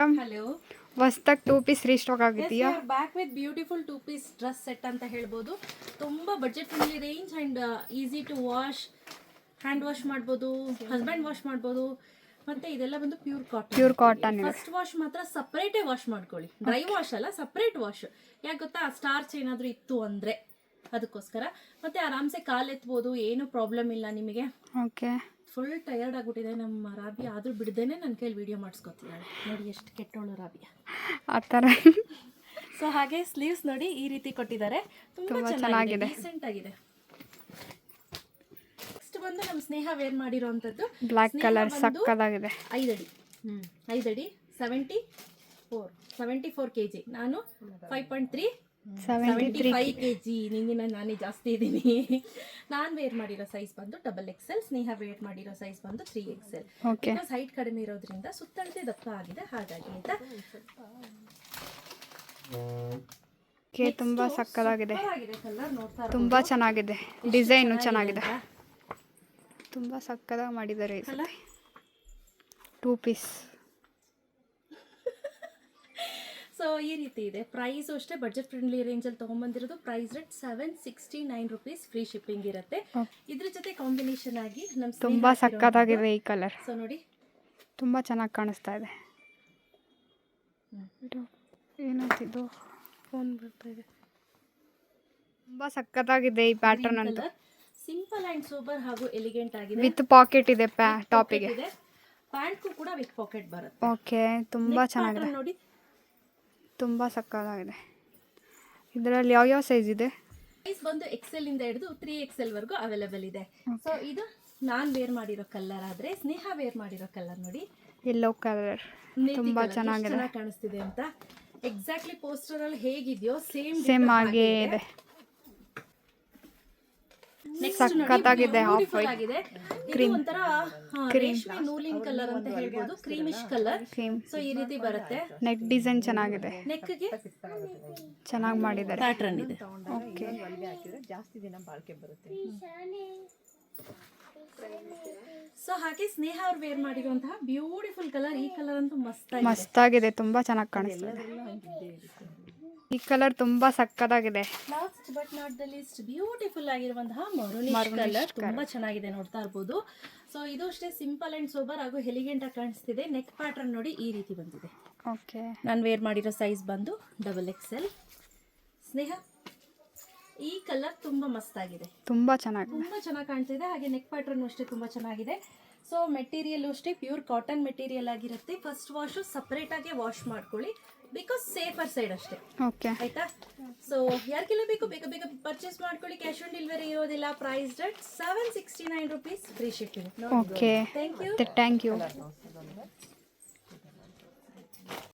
Hello, ಹೊಸ್ದಾಗಿ 2 piece restock ಆಗಿದೆಯಾ? Back with beautiful 2 piece dress set ಅಂತ ಹೇಳ್ಬೋದು. ತುಂಬಾ budget friendly range and easy to wash, hand wash ಮಾಡ್ಬೋದು, ಹಸ್ಬೆಂಡ್ ವಾಶ್ ಮಾಡ್ಬೋದು. ಮತ್ತೆ ಇದೆಲ್ಲ ಬಂದು ಪ್ಯೂರ್ ಕಾಟನ್. ಫಸ್ಟ್ ವಾಶ್ ಮಾತ್ರ ಸಪರೇಟೇ ವಾಶ್ ಮಾಡ್ಕೊಳ್ಳಿ, ಡ್ರೈ ವಾಶ್ ಅಲ್ಲ, ಸಪರೇಟ್ ವಾಶ್. ಯಾಕೆ ಗೊತ್ತಾ, ಸ್ಟಾರ್ಚ್ ಏನಾದರೂ ಇತ್ತು ಅಂದ್ರೆ ಅದಕ್ಕೋಸ್ಕರ. ಮತ್ತೆ ಆರಾಮ್ಸೆ ಕಾಲೆತ್ಬೋದು, ಏನು ಪ್ರಾಬ್ಲಮ್ ಇಲ್ಲ ನಿಮಗೆ. ಓಕೆ. ಫುಲ್ ಟಯರ್ಡ್ ಆಗ್ಬಿಟ್ಟಿದೆ ನಮ್ಮ ರಾಬಿ, ಆದ್ರೂ ಬಿಡ್ದೇನೆ ನನ್ನ ಕೈಲಿ ವಿಡಿಯೋ ಮಾಡಿಸ್ಕೊತಿದ್ದಾಳೆ. ನೋಡಿ ಎಷ್ಟು ಕೆಟ್ಟವಳು ರಾಬಿ ಆ ಥರ. ಸೊ ಹಾಗೆ ಸ್ಲೀವ್ಸ್ ನೋಡಿ ಈ ರೀತಿ ಕೊಟ್ಟಿದ್ದಾರೆ, ತುಂಬಾ ಚೆನ್ನಾಗಿದೆ, ಡೀಸೆಂಟ್ ಆಗಿದೆ. ನೆಕ್ಸ್ಟ್ ಬಂದು ನಮ್ಮ ಸ್ನೇಹ ವೇರ್ ಮಾಡಿರೋಂಥದ್ದು ಬ್ಲ್ಯಾಕ್ ಕಲರ್ ಸಕ್ಕತ್ತಾಗಿದೆ. 5 ಅಡಿ 5 ಅಡಿ 74 kg. ನಾನು 5.3 75 kg. ನಿಂಗಿನ ನಾನೇ ಜಾಸ್ತಿ ಇದ್ದೀನಿ. ನಾನು ವೇರ್ ಮಾಡಿರೋ ಸೈಜ್ ಬಂದು XXL, ಸ್ನೇಹ ವೇರ್ ಮಾಡಿರೋ ಸೈಜ್ ಬಂದು 3XL. ಬಿಕಾಸ್ ಹೈಟ್ ಕಡಿಮೆ ಇರೋದ್ರಿಂದ ಸುತ್ತಳತೆ ದಪ್ಪ ಆಗಿದೆ, ಹಾಗಾಗಿ ಆಯ್ತಾ. ತುಂಬಾ ಸಕ್ಕತ್ತಾಗಿದೆ, ತುಂಬಾ ಚೆನ್ನಾಗಿದೆ, ಡಿಸೈನು ಚೆನ್ನಾಗಿದೆ, ತುಂಬಾ ಸಕ್ಕತ್ತಾಗಿ ಮಾಡಿದ್ದಾರೆ. 2 ಪೀಸ್. ಸೊ ಈ ರೀತಿ ಇದೆ. ಪ್ರೈಸು ಅಷ್ಟೇ ಬಜೆಟ್ ಫ್ರೆಂಡ್ಲಿ ರೇಂಜಲ್ಲಿ ತೊಗೊಂಬಂದಿರೋದು. Price rate 769 rupees, free shipping ಇರುತ್ತೆ. ಇದ್ರ ಜೊತೆ ಕಾಂಬಿನೇಷನ್ ಆಗಿ ನಮ್ಮ ತುಂಬಾ ಸಕ್ಕತ್ತಾಗಿದೆ ಈ ಕಲರ್. ಸೊ ನೋಡಿ ತುಂಬಾ ಚೆನ್ನಾಗಿ ಕಾಣಿಸ್ತಾ ಇದೆ. ಏನಾಗ್ತಿದ್ದು, ಫೋನ್ ಬರ್ತಾ ಇದೆ. ತುಂಬಾ ಸಕ್ಕತ್ತಾಗಿದೆ ಈ ಪ್ಯಾಟರ್ನ್ ಅಂತ. ಸಿಂಪಲ್ ಅಂಡ್ ಸೂಪರ್ ಹಾಗೂ ಎಲಿಗೆಂಟ್ ಆಗಿದೆ. ವಿತ್ ಪಾಕೆಟ್ ಇದೆ ಟಾಪಿಗೆ. ಪ್ಯಾಂಟ್ಗೂ ಕೂಡ ವಿತ್ ಪಾಕೆಟ್ ಬರುತ್ತೆ. ಓಕೆ, ತುಂಬಾ ಚೆನ್ನಾಗಿದೆ, ನೋಡಿ ತುಂಬ ಸಕ್ಕತ್ತಾಗಿದೆ. ಇದರಲ್ಲಿ ಯಾವ ಸೈಜ್ ಇದೆ? ಸೈಜ್ ಬಂದು XL ಇಂದ ಹಿಡಿದು 3XL ವರೆಗೂ ಅವೈಲೇಬಲ್ ಇದೆ. ಸೊ ಇದು ನಾನು ವೇರ್ ಮಾಡಿರೋ ಕಲರ್, ಆದ್ರೆ ಸ್ನೇಹ ವೇರ್ ಮಾಡಿರೋ ಕಲರ್ ನೋಡಿ, ಯೆಲ್ಲೋ ಕಲರ್. ತುಂಬಾ ಚೆನ್ನಾಗಿದೆ, ಕಾಣಿಸ್ತಿದೆ ಅಂತ. ಎಕ್ಸಾಕ್ಟ್ಲಿ ಪೋಸ್ಟರ್ ಅಲ್ಲಿ ಹೇಗಿದೆಯೋ ಸೇಮ್ ಹಾಗೆ ಇದೆ. ಸಕ್ಕತ್ತಾಗಿದೆ. ಆಫ್ ವೈಟ್ ಕ್ರೀಮ್, ಒಂಥರ ರೇಷ್ಮೆ ನೂಲಿನ ಕಲರ್ ಅಂತ ಹೇಳ್ಬೋದು, ಕ್ರೀಮಿಶ್ ಕಲರ್. ಸೊ ಈ ರೀತಿ ಬರುತ್ತೆ. ನೆಕ್ ಡಿಸೈನ್ ಚೆನ್ನಾಗಿದೆ, ನೆಕ್ಗೆ ಚೆನ್ನಾಗಿ ಮಾಡಿದ್ದಾರೆ, ಪ್ಯಾಟರ್ನ್ ಇದೆ. ಓಕೆ. ಜಾಸ್ತಿ ದಿನ ಬಾಳಿಕೆ ಬರುತ್ತೆ. ಸೊ ಹಾಗೆ ಸ್ನೇಹ ಅವ್ರು ವೇರ್ ಮಾಡಿರುವಂತಹ ಬ್ಯೂಟಿಫುಲ್ ಕಲರ್. ಈ ಕಲರ್ ಅಂತೂ ಮಸ್ತಾಗಿದೆ, ತುಂಬಾ ಚೆನ್ನಾಗಿ ಕಾಣಿಸ್ತಿದೆ. ಈ ಕಲರ್ ತುಂಬಾ ಸಕ್ಕತ್ತಾಗಿದೆ. Last but not the least beautiful ಆಗಿರುವಂತಹ ಮರೂನಿಶ್ ಕಲರ್, ತುಂಬಾ ಚೆನ್ನಾಗಿದೆ, ನೋಡ್ತಾ ಇರ್ಬೋದು. ಸೊ ಇದು ಅಷ್ಟೇ ಸಿಂಪಲ್ ಅಂಡ್ ಸೋಬರ್ ಹಾಗೂ ಎಲಿಗೆಂಟ್ ಆಗಿ ಕಾಣಿಸ್ತಿದೆ. ನೆಕ್ ಪ್ಯಾಟರ್ನ್ ನೋಡಿ ಈ ರೀತಿ ಬಂದಿದೆ. ಓಕೆ. ನಾನು ವೇರ್ ಮಾಡಿರೋ ಸೈಜ್ ಬಂದು XXL. ಸ್ನೇಹ ಈ ಕಲರ್ ತುಂಬಾ ಮಸ್ತ್ ಆಗಿದೆ, ತುಂಬಾ ಚೆನ್ನಾಗಿ ಕಾಣ್ತಿದೆ. ಹಾಗೆ ನೆಕ್ ಪ್ಯಾಟರ್ನ್ ಅಷ್ಟೇ ತುಂಬಾ ಚೆನ್ನಾಗಿದೆ. ಸೊ ಮೆಟೀರಿಯಲ್ ಅಷ್ಟೇ ಪ್ಯೂರ್ ಕಾಟನ್ ಮೆಟೀರಿಯಲ್ ಆಗಿರುತ್ತೆ. ಫಸ್ಟ್ ವಾಶು ಸಪರೇಟ್ ಆಗಿ ವಾಶ್ ಮಾಡ್ಕೊಳ್ಳಿ, ಬಿಕಾಸ್ ಸೇಫರ್ ಸೈಡ್ ಅಷ್ಟೇ. ಓಕೆ, ಆಯ್ತಾ. ಸೊ ಯಾರಿಗೆಲ್ಲ ಬೇಕು ಬೇಗ ಬೇಗ ಪರ್ಚೇಸ್ ಮಾಡ್ಕೊಳ್ಳಿ. ಕ್ಯಾಶ್ ಆನ್ ಡೆಲಿವರಿ ಇರೋದಿಲ್ಲ. Price rate 769 rupees, free shipping. Okay, thank you.